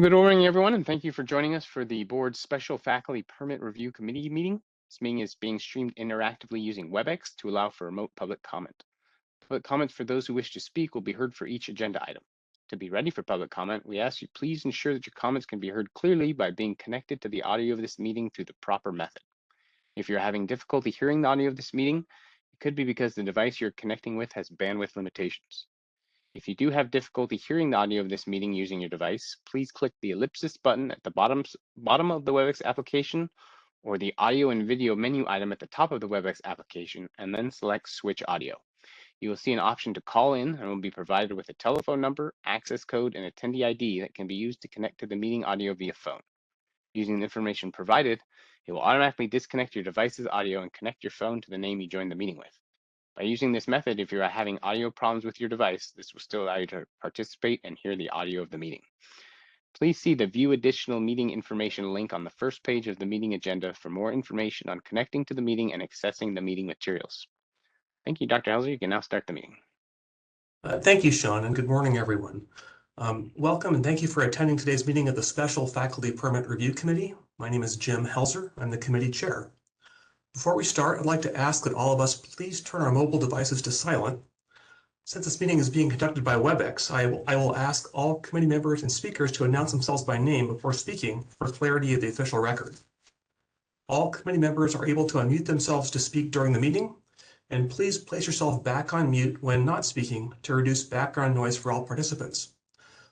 Good morning, everyone, and thank you for joining us for the board's special faculty permit review committee meeting. This meeting is being streamed interactively using WebEx to allow for remote public comment. Public comments for those who wish to speak will be heard for each agenda item. To be ready for public comment, we ask you please ensure that your comments can be heard clearly by being connected to the audio of this meeting through the proper method. If you're having difficulty hearing the audio of this meeting, it could be because the device you're connecting with has bandwidth limitations. If you do have difficulty hearing the audio of this meeting using your device, please click the ellipsis button at the bottom of the WebEx application or the audio and video menu item at the top of the WebEx application and then select Switch Audio. You will see an option to call in and will be provided with a telephone number, access code, and attendee ID that can be used to connect to the meeting audio via phone. Using the information provided, it will automatically disconnect your device's audio and connect your phone to the name you joined the meeting with. By using this method, if you're having audio problems with your device, this will still allow you to participate and hear the audio of the meeting. Please see the View Additional Meeting Information link on the first page of the meeting agenda for more information on connecting to the meeting and accessing the meeting materials. Thank you, Dr. Hauser. You can now start the meeting. Thank you, Sean, and good morning, everyone. Welcome and thank you for attending today's meeting of the Special Faculty Permit Review Committee. My name is Jim Helzer. I'm the committee chair. Before we start, I'd like to ask that all of us please turn our mobile devices to silent. Since this meeting is being conducted by WebEx, I will ask all committee members and speakers to announce themselves by name before speaking for clarity of the official record. All committee members are able to unmute themselves to speak during the meeting, and please place yourself back on mute when not speaking to reduce background noise for all participants.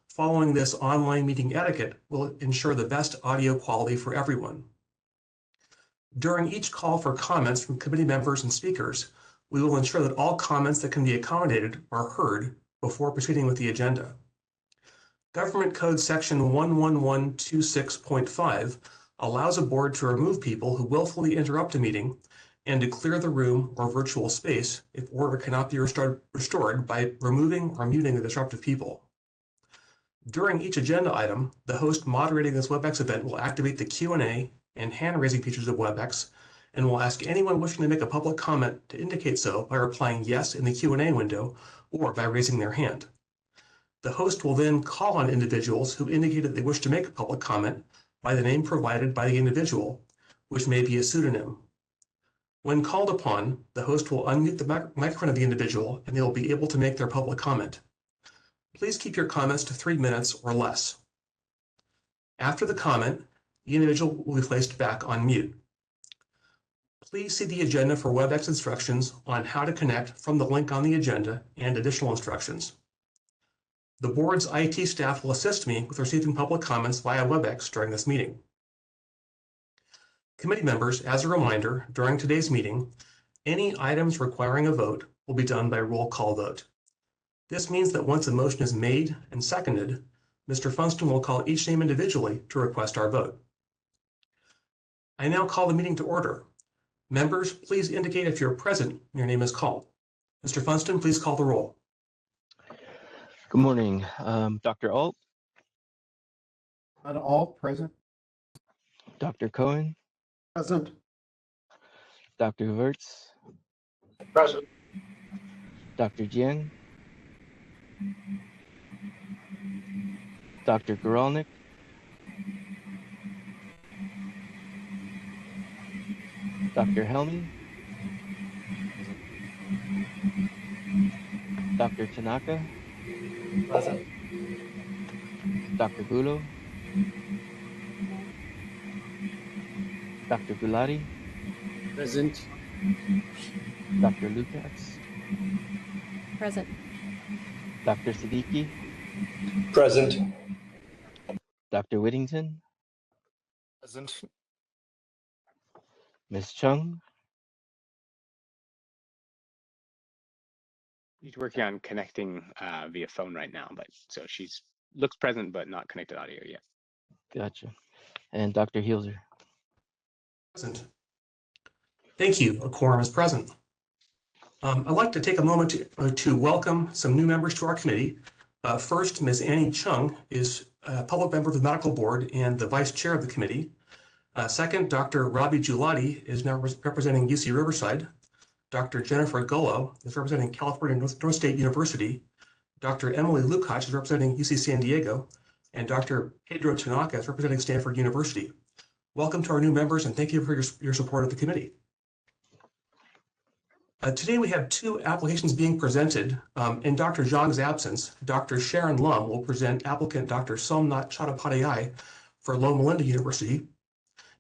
Following this online meeting etiquette will ensure the best audio quality for everyone. During each call for comments from committee members and speakers, we will ensure that all comments that can be accommodated are heard before proceeding with the agenda. Government Code Section 11126.5 allows a board to remove people who willfully interrupt a meeting and to clear the room or virtual space if order cannot be restored by removing or muting the disruptive people. During each agenda item, the host moderating this WebEx event will activate the Q&A and hand-raising features of WebEx and will ask anyone wishing to make a public comment to indicate so by replying yes in the Q&A window or by raising their hand. The host will then call on individuals who indicated they wish to make a public comment by the name provided by the individual, which may be a pseudonym. When called upon, the host will unmute the microphone of the individual and they will be able to make their public comment. Please keep your comments to 3 minutes or less. After the comment, the individual will be placed back on mute. Please see the agenda for WebEx instructions on how to connect from the link on the agenda and additional instructions. The board's IT staff will assist me with receiving public comments via WebEx during this meeting. Committee members, as a reminder, during today's meeting, any items requiring a vote will be done by roll call vote. This means that once a motion is made and seconded, Mr. Funston will call each name individually to request our vote. I now call the meeting to order. Members, please indicate if you're present when your name is called. Mr. Funston, please call the roll. Good morning. Dr. Alt? Alt, present. Dr. Cohen? Present. Dr. Verts? Present. Dr. Jiang? Dr. Guralnik? Dr. Helmy? Dr. Tanaka? Present. Dr. Gulo? Dr. Gulati? Present. Dr. Lukacs? Present. Dr. Siddiqui? Present. Dr. Whittington? Present. Ms. Chung? She's working on connecting via phone right now, but so she's looks present but not connected audio yet. Gotcha. And Dr. Heelser? Present. Thank you. A quorum is present. I'd like to take a moment to welcome some new members to our committee. First, Ms. Annie Chung is a public member of the medical board and the vice chair of the committee. Second, Dr. Robbie Giulati is now representing UC Riverside. Dr. Jennifer Gullo is representing California North State University. Dr. Emily Lukacs is representing UC San Diego. and Dr. Pedro Tanaka is representing Stanford University. Welcome to our new members, and thank you for your support of the committee. Today we have two applications being presented. In Dr. Zhang's absence, Dr. Sharon Lum will present applicant Dr. Somnath Chattopadhyay for Loma Linda University,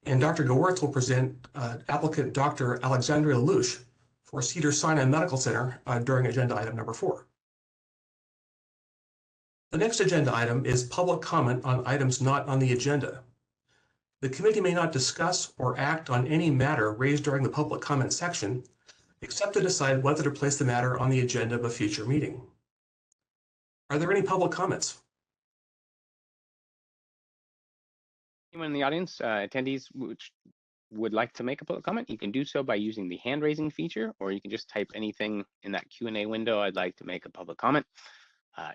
and Dr. Gewertz will present applicant Dr. Alexandria Lush for Cedars-Sinai Medical Center during agenda item number 4. The next agenda item is public comment on items not on the agenda. The committee may not discuss or act on any matter raised during the public comment section, except to decide whether to place the matter on the agenda of a future meeting. Are there any public comments? Anyone in the audience, attendees which would like to make a public comment, you can do so by using the hand raising feature, or you can just type anything in that Q&A window. I'd like to make a public comment.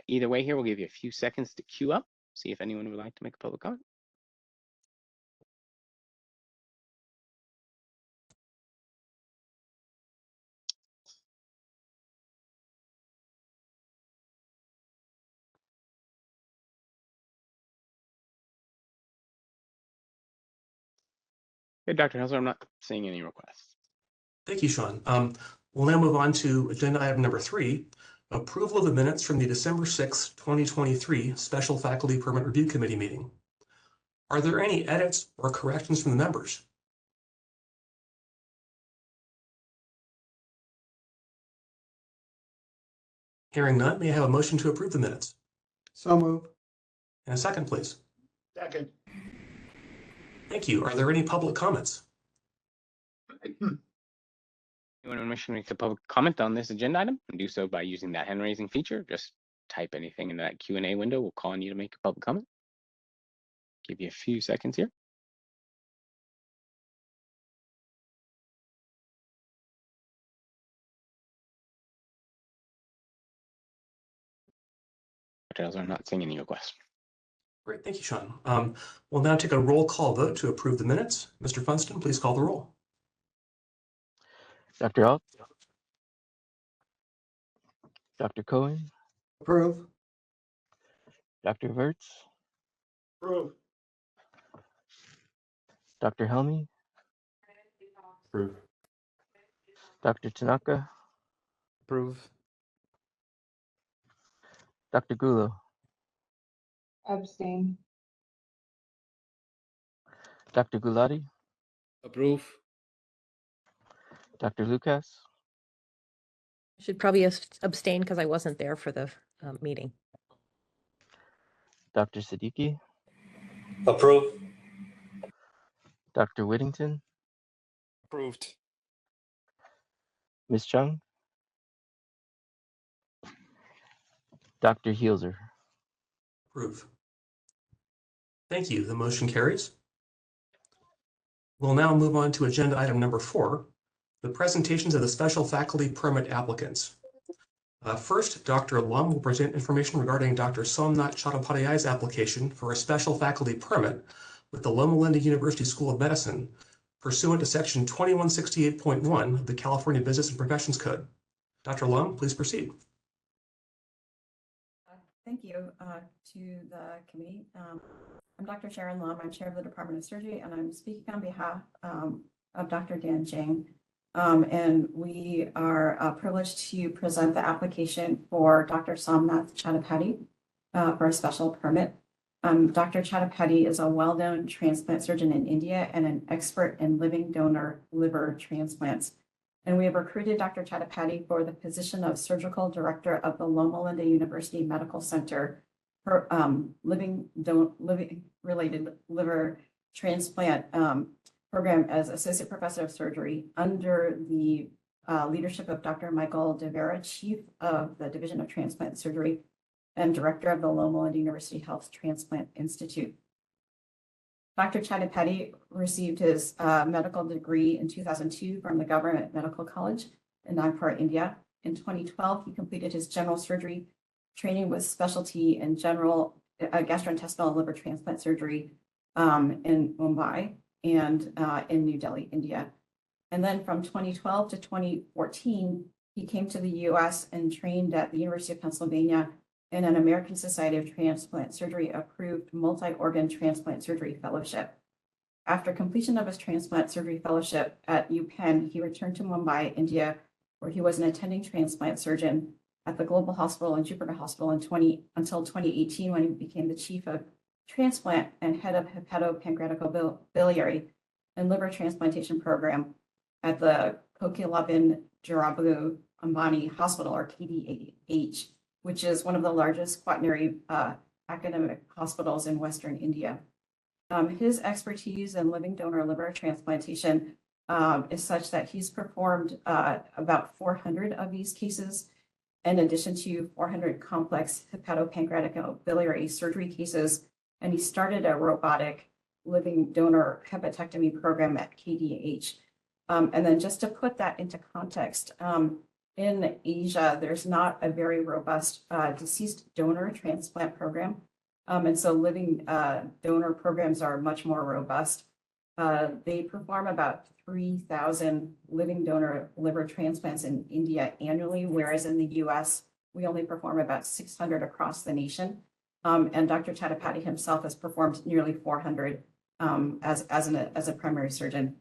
Either way here, we'll give you a few seconds to queue up, see if anyone would like to make a public comment. Okay, Dr. Helser, I'm not seeing any requests. Thank you, Sean. We'll now move on to agenda item number 3, approval of the minutes from the December 6, 2023 Special Faculty Permit Review Committee meeting. Are there any edits or corrections from the members? Hearing none, may I have a motion to approve the minutes? So moved. And a second, please. Second. Thank you. Are there any public comments? Anyone wishing to make a public comment on this agenda item, and do so by using that hand raising feature. Just type anything in that Q&A window. We'll call on you to make a public comment. Give you a few seconds here. I'm not seeing any requests. Great, thank you, Sean. We'll now take a roll call vote to approve the minutes. Mr. Funston, please call the roll. Dr. Alt, Dr. Cohen, Approve. Dr. Verts, Approve. Dr. Helmy, Approve. Dr. Tanaka, Approve. Dr. Gulo, Abstain. Dr. Gulati, Approve. Dr. Lucas, Should probably abstain because I wasn't there for the meeting. Dr. Siddiqui, Approve. Dr. Whittington, Approved. Ms. Chung, Dr. Hielzer. Approve. Thank you. The motion carries. We'll now move on to agenda item number 4, the presentations of the special faculty permit applicants. First, Dr. Lum will present information regarding Dr. Somnath Chattopadhyay's application for a special faculty permit with the Loma Linda University School of Medicine, pursuant to section 2168.1 of the California Business and Professions Code. Dr. Lum, please proceed. Thank you to the committee. I'm Dr. Sharon Lum. I'm chair of the Department of Surgery, and I'm speaking on behalf of Dr. Dan Jing. And we are privileged to present the application for Dr. Somnath Chattopadhyay for a special permit. Dr. Chattopadhyay is a well-known transplant surgeon in India and an expert in living donor liver transplants. And we have recruited Dr. Chattopadhyay for the position of surgical director of the Loma Linda University Medical Center for living-related liver transplant program as associate professor of surgery under the leadership of Dr. Michael De Vera, chief of the Division of Transplant Surgery and director of the Loma Linda University Health Transplant Institute. Dr. Chattopadhyay received his medical degree in 2002 from the Government Medical College in Nagpur, India. In 2012, he completed his general surgery training with specialty in general gastrointestinal and liver transplant surgery in Mumbai and in New Delhi, India. And then from 2012 to 2014, he came to the US and trained at the University of Pennsylvania and an American Society of Transplant Surgery approved multi-organ transplant surgery fellowship. After completion of his transplant surgery fellowship at UPenn, he returned to Mumbai, India, where he was an attending transplant surgeon at the Global Hospital and Jupiter Hospital until 2018, when he became the chief of transplant and head of hepatopancreaticobiliary and liver transplantation program at the Kokilaban Jirabu Ambani Hospital, or KDH, which is one of the largest quaternary academic hospitals in Western India. His expertise in living donor liver transplantation is such that he's performed about 400 of these cases, in addition to 400 complex hepatopancreaticobiliary surgery cases, and he started a robotic living donor hepatectomy program at KDH. And then just to put that into context, in Asia, there's not a very robust deceased donor transplant program. And so living donor programs are much more robust. They perform about 3,000 living donor liver transplants in India annually, whereas in the US, we only perform about 600 across the nation. And Dr. Chattopadhyay himself has performed nearly 400 as a primary surgeon.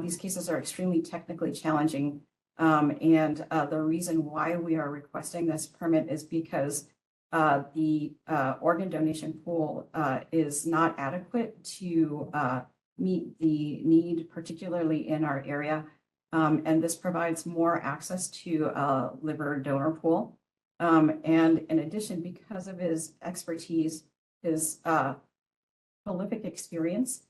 These cases are extremely technically challenging. And the reason why we are requesting this permit is because the organ donation pool is not adequate to meet the need, particularly in our area. And this provides more access to a liver donor pool. And in addition, because of his expertise, his prolific experience,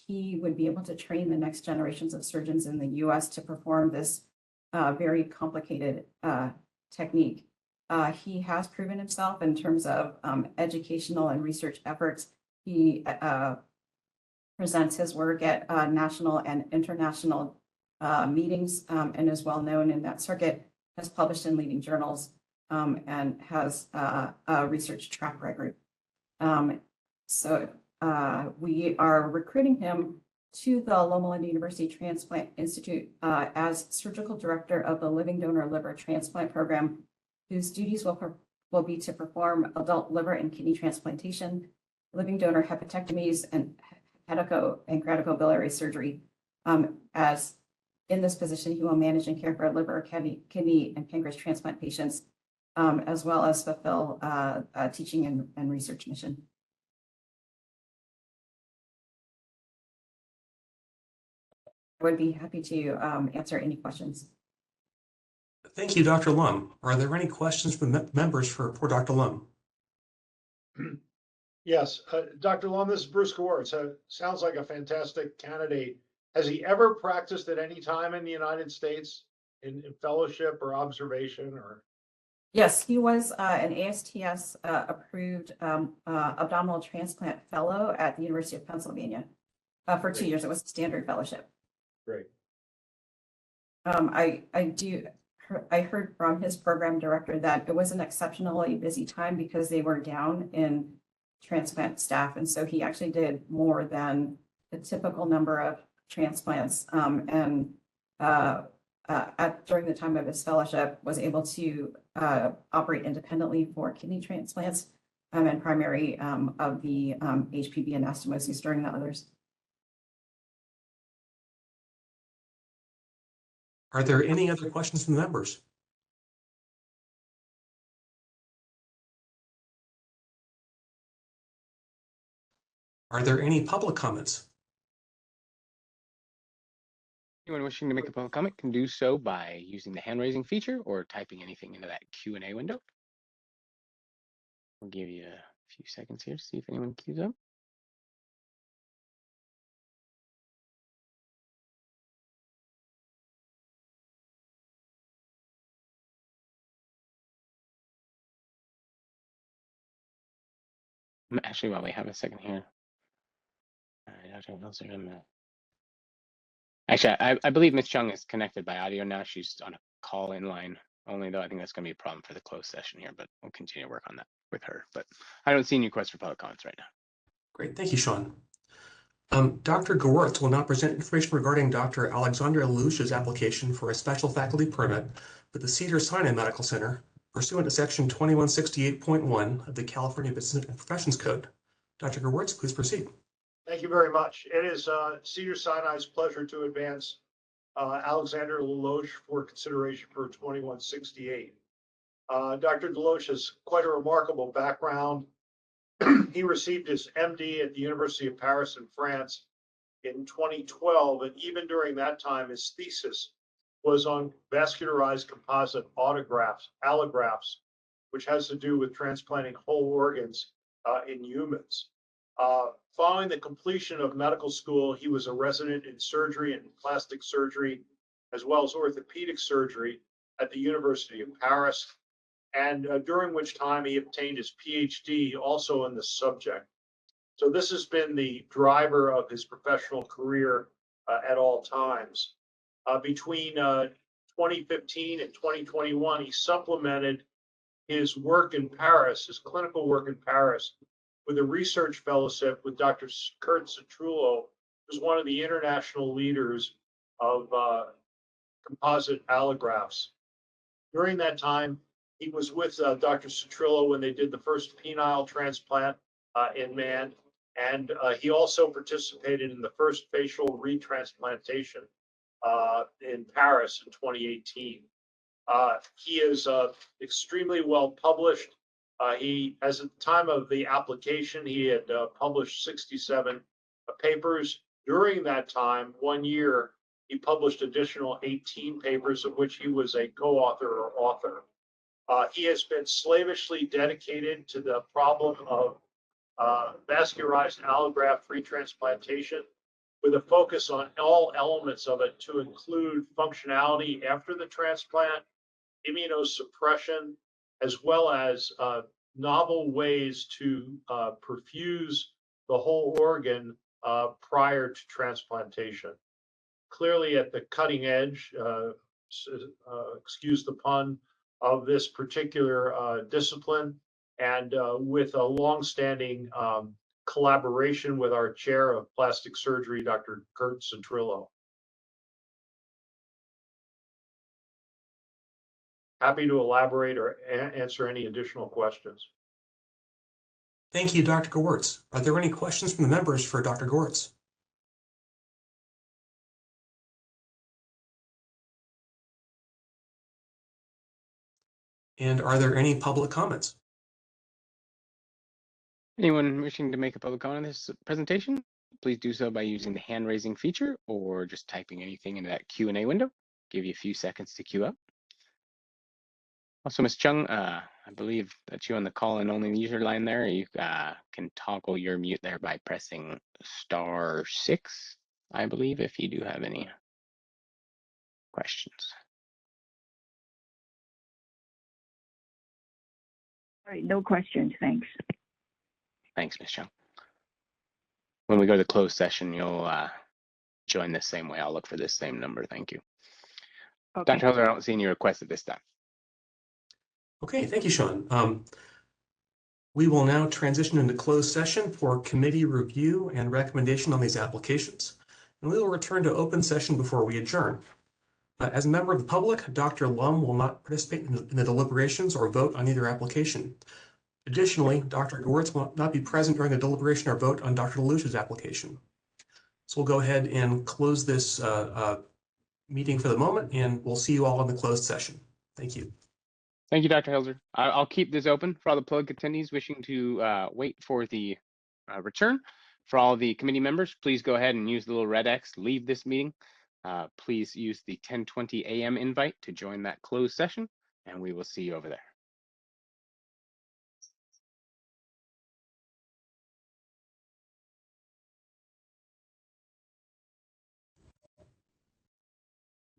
he would be able to train the next generations of surgeons in the US to perform this very complicated technique. He has proven himself in terms of educational and research efforts. He presents his work at national and international meetings and is well known in that circuit, has published in leading journals, and has a research track record. So we are recruiting him to the Loma Linda University Transplant Institute as surgical director of the Living Donor Liver Transplant Program, whose duties will be to perform adult liver and kidney transplantation, living donor hepatectomies, and hepatopancreaticobiliary surgery. As in this position, he will manage and care for liver, kidney, and pancreas transplant patients, as well as fulfill a teaching and research mission. I would be happy to answer any questions. Thank you, Dr. Lum. Are there any questions from members for Dr. Lum? Yes, Dr. Lum, this is Bruce Gore. Sounds like a fantastic candidate. Has he ever practiced at any time in the United States in fellowship or observation or? Yes, he was an ASTS approved abdominal transplant fellow at the University of Pennsylvania for 2 years. It was a standard fellowship. Great. I heard from his program director that it was an exceptionally busy time because they were down in transplant staff. And so he actually did more than the typical number of transplants. During the time of his fellowship, was able to operate independently for kidney transplants and primary of the HPB anastomosis during the others. Are there any other questions from the members? Are there any public comments? Anyone wishing to make a public comment can do so by using the hand raising feature or typing anything into that Q&A window. We'll give you a few seconds here to see if anyone queues up. Actually, while we have a second here. Actually, I believe Ms. Chung is connected by audio now. She's on a call in line only, though I think that's going to be a problem for the closed session here, but we'll continue to work on that with her. But I don't see any requests for public comments right now. Great, thank you, Sean. Dr. Gewirtz will now present information regarding Dr. Alexandra Lush's application for a special faculty permit with the Cedars-Sinai Medical Center pursuant to section 2168.1 of the California Business and Professions Code. Dr. Gewirtz, please proceed. Thank you very much. It is Cedars-Sinai's pleasure to advance Alexander Deloche for consideration for 2168. Dr. Deloche has quite a remarkable background. He received his MD at the University of Paris in France in 2012, and even during that time, his thesis was on vascularized composite allografts, which has to do with transplanting whole organs in humans. Following the completion of medical school, he was a resident in surgery and plastic surgery, as well as orthopedic surgery at the University of Paris, and during which time he obtained his PhD also in the subject. So this has been the driver of his professional career at all times. Between 2015 and 2021, he supplemented his work in Paris, his clinical work in Paris, with a research fellowship with Dr. Kurt Citrullo, who's one of the international leaders of composite allografts. During that time, he was with Dr. Citrullo when they did the first penile transplant in man, and he also participated in the first facial retransplantation in Paris in 2018. He is extremely well published. As at the time of the application, he had published 67 papers. During that time, 1 year, he published additional 18 papers, of which he was a co-author or author. He has been slavishly dedicated to the problem of vascularized allograft retransplantation, with a focus on all elements of it to include functionality after the transplant, immunosuppression, as well as novel ways to perfuse the whole organ prior to transplantation. Clearly at the cutting edge, excuse the pun, of this particular discipline, and with a long-standing collaboration with our chair of plastic surgery, Dr. Kurt Citrullo. Happy to elaborate or answer any additional questions. Thank you, Dr. Gewirtz. Are there any questions from the members for Dr. Gewirtz? And are there any public comments? Anyone wishing to make a public comment on this presentation, please do so by using the hand raising feature or just typing anything into that Q&A window. Give you a few seconds to queue up. Also, Ms. Chung, I believe that you on the call and only user line there. You can toggle your mute there by pressing *6, I believe, if you do have any questions. All right, no questions, thanks. Thanks, Ms. Chung. When we go to the closed session, you'll join the same way. I'll look for this same number. Thank you. Okay. Dr. Helder, I don't see any requests at this time. Okay, thank you, Sean. We will now transition into closed session for committee review and recommendation on these applications, and we will return to open session before we adjourn. As a member of the public, Dr. Lum will not participate in the deliberations or vote on either application. Additionally, Dr. Gewirtz will not be present during the deliberation or vote on Dr. Deloche's application. So we'll go ahead and close this meeting for the moment, and we'll see you all in the closed session. Thank you. Thank you, Dr. Helder. I'll keep this open for all the public attendees wishing to wait for the return. For all the committee members, please go ahead and use the little red X, leave this meeting. Please use the 10:20 a.m. invite to join that closed session, and we will see you over there.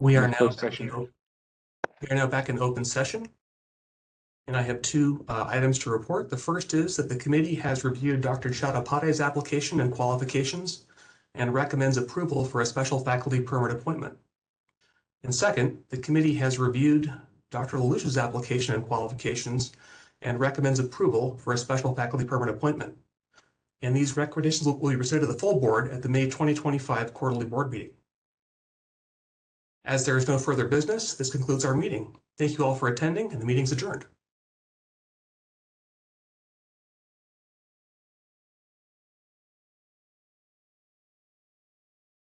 We are now back in open session, and I have two items to report. The first is that the committee has reviewed Dr. Chadapati's application and qualifications and recommends approval for a special faculty permit appointment. And second, the committee has reviewed Dr. Deloche's application and qualifications and recommends approval for a special faculty permit appointment. And these recommendations will be presented to the full board at the May 2025 quarterly board meeting. As there is no further business, this concludes our meeting. Thank you all for attending, and the meeting's adjourned.